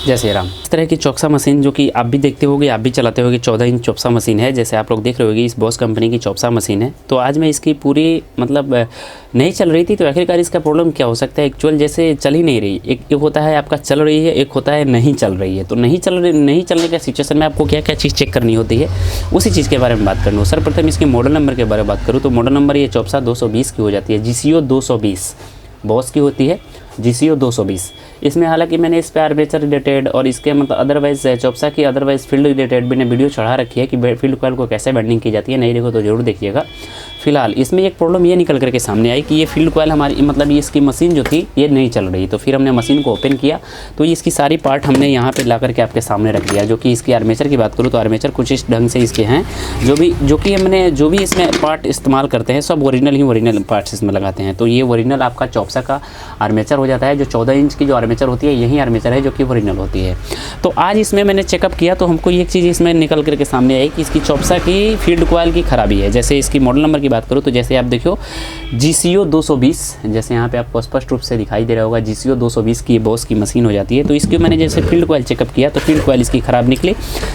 जैसे राम। इस तरह की चौकसा मशीन जो कि आप भी देखते होगे, आप भी चलाते होगे, 14 इंच चौकसा मशीन है। जैसे आप लोग देख रहे होगे, इस बॉस कंपनी की चौकसा मशीन है। तो आज मैं इसकी पूरी मतलब नहीं चल रही थी, तो आखिरकार इसका प्रॉब्लम क्या हो सकता है। एक्चुअल जैसे चल ही नहीं रही, एक होता है आपका चल रही है, एक होता है नहीं चल रही है। तो नहीं चलने का सिचुएशन में आपको क्या क्या चीज़ चेक करनी होती है, उसी चीज़ के बारे में बात करनी हो। सर्वप्रथम इसके मॉडल नंबर के बारे में बात करूँ तो मॉडल नंबर ये चौकसा 220 की हो जाती है। GCO 220 बॉस की होती है, GCO 220। इसमें हालांकि मैंने इस पर आर्मेचर रिलेटेड और इसके मतलब अदरवाइज चौकसा की अदरवाइज फील्ड रिलेटेड मैंने वीडियो चढ़ा रखी है कि फील्ड कॉइल को कैसे बेंडिंग की जाती है। नहीं देखो तो जरूर देखिएगा। फिलहाल इसमें एक प्रॉब्लम ये निकल करके सामने आई कि ये फील्ड कॉइल हमारी मतलब ये इसकी मशीन जो थी ये नहीं चल रही। तो फिर हमने मशीन को ओपन किया तो इसकी सारी पार्ट हमने यहाँ पे ला करके आपके सामने रख दिया। जो कि इसकी आर्मेचर की बात करूँ तो आर्मेचर कुछ इस ढंग से इसके हैं, जो कि हमने जो भी इसमें पार्ट इस्तेमाल करते हैं सब ओरिजिनल पार्ट्स इसमें लगाते हैं। तो ये ओरिजिनल आपका चौकसा का आर्मेचर हो जाता है। जो 14 इंच की जो आर्मेचर होती है यही आर्मेचर है जो कि ओरिजिनल होती है। तो आज इसमें मैंने चेकअप किया तो हमको एक चीज़ इसमें निकल करके सामने आई कि इसकी चौकसा की फील्ड कॉइल की खराबी है। जैसे इसकी मॉडल नंबर की बात करूँ तो जैसे आप देखो GCO 220, जैसे यहाँ पे आपको स्पष्ट रूप से दिखाई दे रहा होगा, GCO 220 की बॉस की मशीन हो जाती है। तो इसकी मैंने जैसे फील्ड कॉइल चेकअप किया तो फील्ड कॉइल इसकी ख़राब निकली,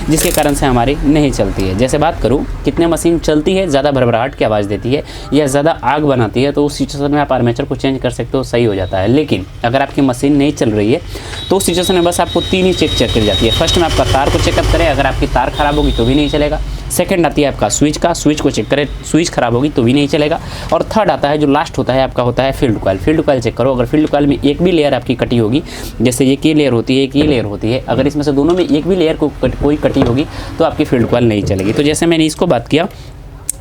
जिसके कारण से हमारी नहीं चलती है। जैसे बात करूँ कितने मशीन चलती है, ज़्यादा भरभराहट की आवाज़ देती है या ज़्यादा आग बनाती है, तो उस सिचुएशन में आप आर्मेचर को चेंज कर सकते हो, सही हो जाता है। लेकिन अगर आपकी मशीन नहीं चल रही है तो उस सिचुएशन में बस आपको 3 ही चेक कर जाती है। फर्स्ट में आपका तार को चेकअप करें, अगर आपकी तार खराब होगी तो भी नहीं चलेगा। सेकंड आती है आपका स्विच को चेक करें, स्विच खराब होगी तो भी नहीं चलेगा। और थर्ड आता है जो लास्ट होता है आपका होता है फील्ड कॉइल चेक करो। अगर फील्ड कॉइल में एक भी लेयर आपकी कटी होगी, जैसे एक ये लेयर होती है, एक ये लेयर होती है, अगर इसमें से दोनों में एक भी लेयर कोई कटी होगी तो आपकी फील्ड कॉइल नहीं चलेगी। तो जैसे मैंने इसको बात किया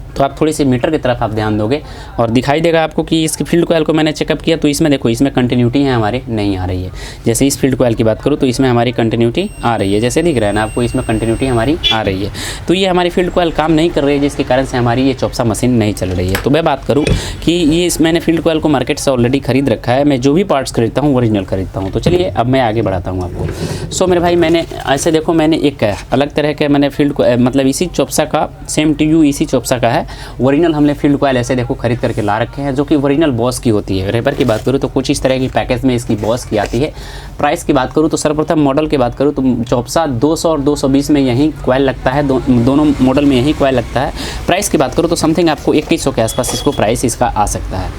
तो आप थोड़ी सी मीटर की तरफ आप ध्यान दोगे और दिखाई देगा आपको कि इसकी फील्ड कॉइल को मैंने चेकअप किया तो इसमें देखो इसमें कंटिन्यूटी है हमारी नहीं आ रही है। जैसे इस फील्ड कॉइल की बात करूँ तो इसमें हमारी कंटिन्यूटी आ रही है, जैसे दिख रहा है ना आपको, इसमें कंटिन्यूटी हमारी आ रही है। तो ये हमारी फील्ड कॉइल काम नहीं कर रही है, जिसके कारण से हमारी ये चौकसा मशीन नहीं चल रही है। तो मैं बात करूँ कि ये मैंने फील्ड कॉइल को मार्केट से ऑलरेडी खरीद रखा है। मैं जो भी पार्ट्स खरीदता हूँ ओरिजिनल खरीदता हूँ। तो चलिए अब मैं आगे बढ़ाता हूँ आपको। सो मेरे भाई मैंने ऐसे देखो मैंने एक अलग तरह के मैंने फील्ड मतलब इसी चौकसा का सेम टू यू इसी चौकसा का है ओरिजिनल हमने फील्ड कॉइल ऐसे देखो खरीद करके ला रखे हैं, जो कि ओरिजिनल बॉस की होती है। रेपर की बात करूँ तो कुछ इस तरह की पैकेज में इसकी बॉस की आती है। प्राइस की बात करूँ तो सर्वप्रथम मॉडल की बात करूँ तो चौकसा 200 और 220 में यही कॉइल लगता है, दोनों मॉडल में यही कॉइल लगता है। प्राइस की बात करूँ तो समथिंग आपको 2100 के आसपास इसको प्राइस इसका आ सकता है।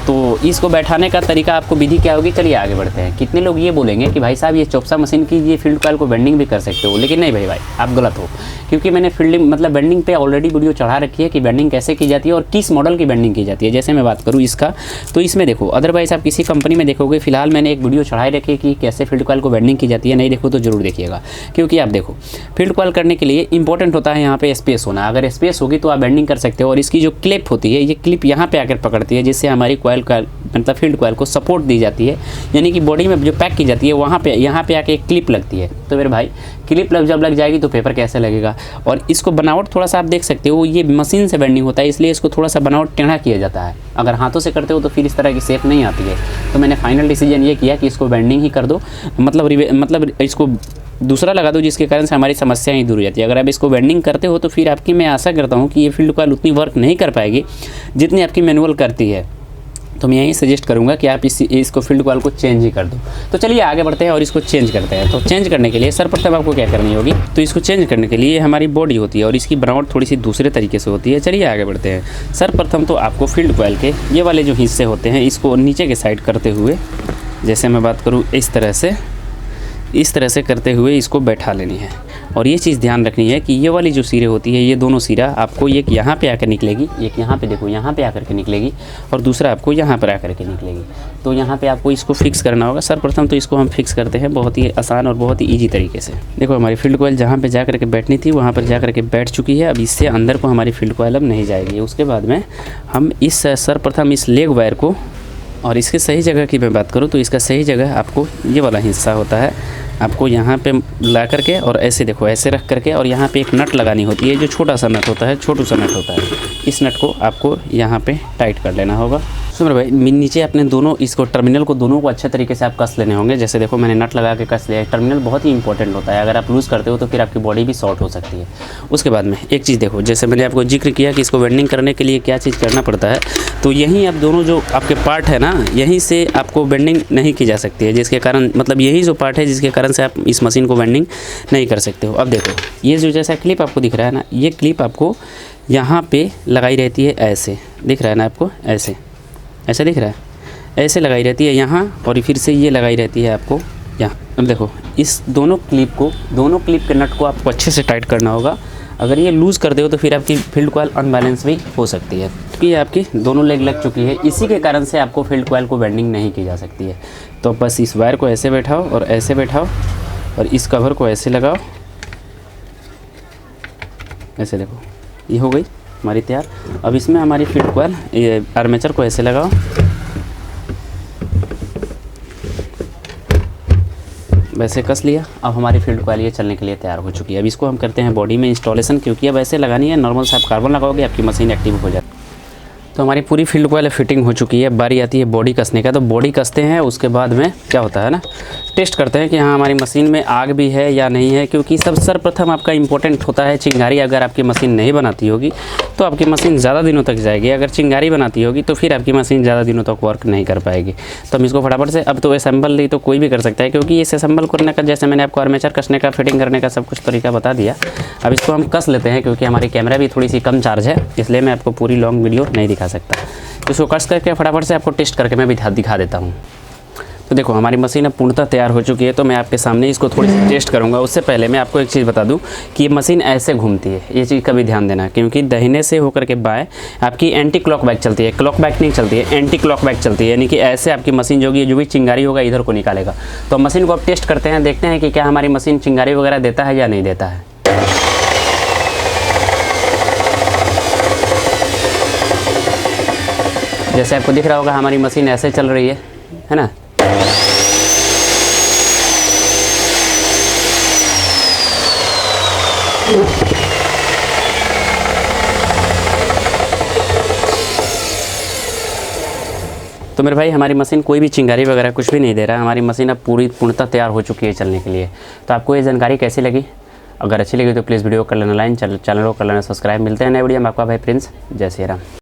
तो इसको बैठाने का तरीका आपको विधि क्या होगी, चलिए आगे बढ़ते हैं। कितने लोग ये बोलेंगे कि भाई साहब ये चौकसा मशीन की ये फील्ड कॉइल को बेंडिंग भी कर सकते हो, लेकिन नहीं भाई आप गलत हो, क्योंकि मैंने फील्डिंग मतलब बेंडिंग पे ऑलरेडी वीडियो चढ़ा रखी है कि बेंडिंग कैसे की जाती है और किस मॉडल की बेंडिंग की जाती है। जैसे मैं बात करूँ इसका तो इसमें देखो अदरवाइज आप किसी कंपनी में देखोगे, फिलहाल मैंने एक वीडियो चढ़ाई रखी है कि कैसे फील्ड कॉइल को बेंडिंग की जाती है। नहीं देखो तो जरूर देखिएगा, क्योंकि आप देखो फील्ड कॉइल करने के लिए इंपॉर्टेंट होता है यहाँ पे स्पेस होना। अगर स्पेस होगी तो आप बेंडिंग कर सकते हो। और इसकी जो क्लिप होती है ये क्लिप यहाँ पे आकर पकड़ती है, जिससे हमारी कॉइल का मतलब फील्ड कॉइल को सपोर्ट दी जाती है, यानी कि बॉडी में जो पैक की जाती है वहाँ पे यहाँ पे आके एक क्लिप लगती है। तो मेरे भाई क्लिप जब लग जाएगी तो पेपर कैसे लगेगा। और इसको बनावट थोड़ा सा आप देख सकते हो, ये मशीन से बेंडिंग होता है इसलिए इसको थोड़ा सा बनावट टेढ़ा किया जाता है। अगर हाथों से करते हो तो फिर इस तरह की शेप नहीं आती है। तो मैंने फाइनल डिसीजन ये किया कि इसको बेंडिंग ही कर दो, मतलब इसको दूसरा लगा दो, जिसके कारण से हमारी समस्या ही दूर हो जाती है। अगर आप इसको बेंडिंग करते हो तो फिर आपकी मैं आशा करता हूँ कि ये फील्ड कॉइल उतनी वर्क नहीं कर पाएगी जितनी आपकी मैनुअल करती है। तो मैं यही सजेस्ट करूंगा कि आप इसको फील्ड कॉइल को चेंज ही कर दो। तो चलिए आगे बढ़ते हैं और इसको चेंज करते हैं। तो चेंज करने के लिए सर्वप्रथम आपको क्या करनी होगी, तो इसको चेंज करने के लिए हमारी बॉडी होती है और इसकी बनावट थोड़ी सी दूसरे तरीके से होती है। चलिए आगे बढ़ते हैं। सर्वप्रथम तो आपको फील्ड कॉइल के ये वाले जो हिस्से होते हैं इसको नीचे के साइड करते हुए, जैसे मैं बात करूँ इस तरह से करते हुए इसको बैठा लेनी है। और ये चीज़ ध्यान रखनी है कि ये वाली जो सिरे होती है ये दोनों सिरा आपको एक यहाँ पे आकर निकलेगी, एक यहाँ पे देखो यहाँ पे आकर के निकलेगी और दूसरा आपको यहाँ पर आकर के निकलेगी। तो यहाँ पे आपको इसको फिक्स करना होगा। सर्वप्रथम तो इसको हम फिक्स करते हैं बहुत ही आसान और बहुत ही ईजी तरीके से। देखो हमारी फील्ड कॉइल जहाँ पर जा कर के बैठनी थी वहाँ पर जा कर के बैठ चुकी है। अब इससे अंदर को हमारी फील्ड कॉइल अब नहीं जाएगी। उसके बाद में हम सर्वप्रथम इस लेग वायर को, और इसके सही जगह की मैं बात करूँ तो इसका सही जगह आपको ये वाला हिस्सा होता है, आपको यहाँ पे ला करके और ऐसे देखो ऐसे रख करके और यहाँ पे एक नट लगानी होती है, जो छोटा सा नट होता है, छोटू सा नट होता है। इस नट को आपको यहाँ पे टाइट कर लेना होगा। सुमर भाई नीचे अपने दोनों इसको टर्मिनल को दोनों को अच्छे तरीके से आप कस लेने होंगे। जैसे देखो मैंने नट लगा के कस लिया है। टर्मिनल बहुत ही इंपॉर्टेंट होता है, अगर आप लूज़ करते हो तो फिर आपकी बॉडी भी शॉर्ट हो सकती है। उसके बाद में एक चीज़ देखो, जैसे मैंने आपको जिक्र किया कि इसको वेल्डिंग करने के लिए क्या चीज़ करना पड़ता है, तो यहीं आप दोनों जो आपके पार्ट है ना, यहीं से आपको वेल्डिंग नहीं की जा सकती है, जिसके कारण मतलब यही जो पार्ट है जिसके कारण से आप इस मशीन को वेल्डिंग नहीं कर सकते हो। अब देखो ये जो जैसा क्लिप आपको दिख रहा है ना, ये क्लिप आपको यहाँ पे लगाई रहती है, ऐसे दिख रहा है ना आपको, ऐसे ऐसे दिख रहा है, ऐसे लगाई रहती है यहाँ, और फिर से ये लगाई रहती है आपको यहाँ। अब देखो इस दोनों क्लिप के नट को आपको अच्छे से टाइट करना होगा। अगर ये लूज़ कर दे हो तो फिर आपकी फील्ड कॉइल अनबैलेंस भी हो सकती है, क्योंकि ये आपकी दोनों लेग लग चुकी है, इसी के कारण से आपको फील्ड कॉइल को बेंडिंग नहीं की जा सकती है। तो बस इस वायर को ऐसे बैठाओ और ऐसे बैठाओ, और इस कवर को ऐसे लगाओ, ऐसे देखो ये हो गई हमारी तैयार। अब इसमें हमारी फील्ड कॉइल, ये आर्मेचर को ऐसे लगाओ, वैसे कस लिया। अब हमारी फील्ड कॉइल ये चलने के लिए तैयार हो चुकी है। अब इसको हम करते हैं बॉडी में इंस्टॉलेशन, क्योंकि अब ऐसे लगानी है, नॉर्मल से आप कार्बन लगाओगे आपकी मशीन एक्टिव हो जाए। तो हमारी पूरी फील्ड कॉइल फिटिंग हो चुकी है। बारी आती है बॉडी कसने का। तो बॉडी कसते हैं, उसके बाद में क्या होता है ना, टेस्ट करते हैं कि हाँ हमारी मशीन में आग भी है या नहीं है, क्योंकि सब सर्वप्रथम आपका इंपॉर्टेंट होता है चिंगारी। अगर आपकी मशीन नहीं बनाती होगी तो आपकी मशीन ज़्यादा दिनों तक जाएगी, अगर चिंगारी बनाती होगी तो फिर आपकी मशीन ज़्यादा दिनों तक वर्क नहीं कर पाएगी। तो हम इसको फटाफट से, अब तो असेंबल नहीं तो कोई भी कर सकता है, क्योंकि इस असेंबल करने का, जैसे मैंने आपको आर्मेचर कसने का, फिटिंग करने का सब कुछ तरीका बता दिया। अब इसको हम कस लेते हैं, क्योंकि हमारी कैमरा भी थोड़ी सी कम चार्ज है, इसलिए मैं आपको पूरी लॉन्ग वीडियो नहीं दिखा सकता। तो इसको कस करके फटाफट से आपको टेस्ट करके मैं भी दिखा देता हूँ। तो देखो हमारी मशीन अब पूर्णतः तैयार हो चुकी है। तो मैं आपके सामने इसको थोड़ी सी टेस्ट करूँगा। उससे पहले मैं आपको एक चीज़ बता दूं कि ये मशीन ऐसे घूमती है, ये चीज़ का भी ध्यान देना, क्योंकि दाहिने से होकर के बाएं आपकी एंटी क्लॉक बैक चलती है, क्लॉक बैक नहीं चलती है, एंटी क्लॉक बैक चलती है, यानी कि ऐसे आपकी मशीन जो भी चिंगारी होगा इधर को निकालेगा। तो मशीन को अब टेस्ट करते हैं, देखते हैं कि क्या हमारी मशीन चिंगारी वगैरह देता है या नहीं देता है। जैसे आपको दिख रहा होगा हमारी मशीन ऐसे चल रही है ना। तो मेरे भाई हमारी मशीन कोई भी चिंगारी वगैरह कुछ भी नहीं दे रहा है। हमारी मशीन अब पूर्णतः तैयार हो चुकी है चलने के लिए। तो आपको ये जानकारी कैसी लगी? अगर अच्छी लगी तो प्लीज़ वीडियो को कर लेना लाइक, चैनल को कर लेना सब्सक्राइब। मिलते हैं नए वीडियो में, आपका भाई प्रिंस। जय श्री राम।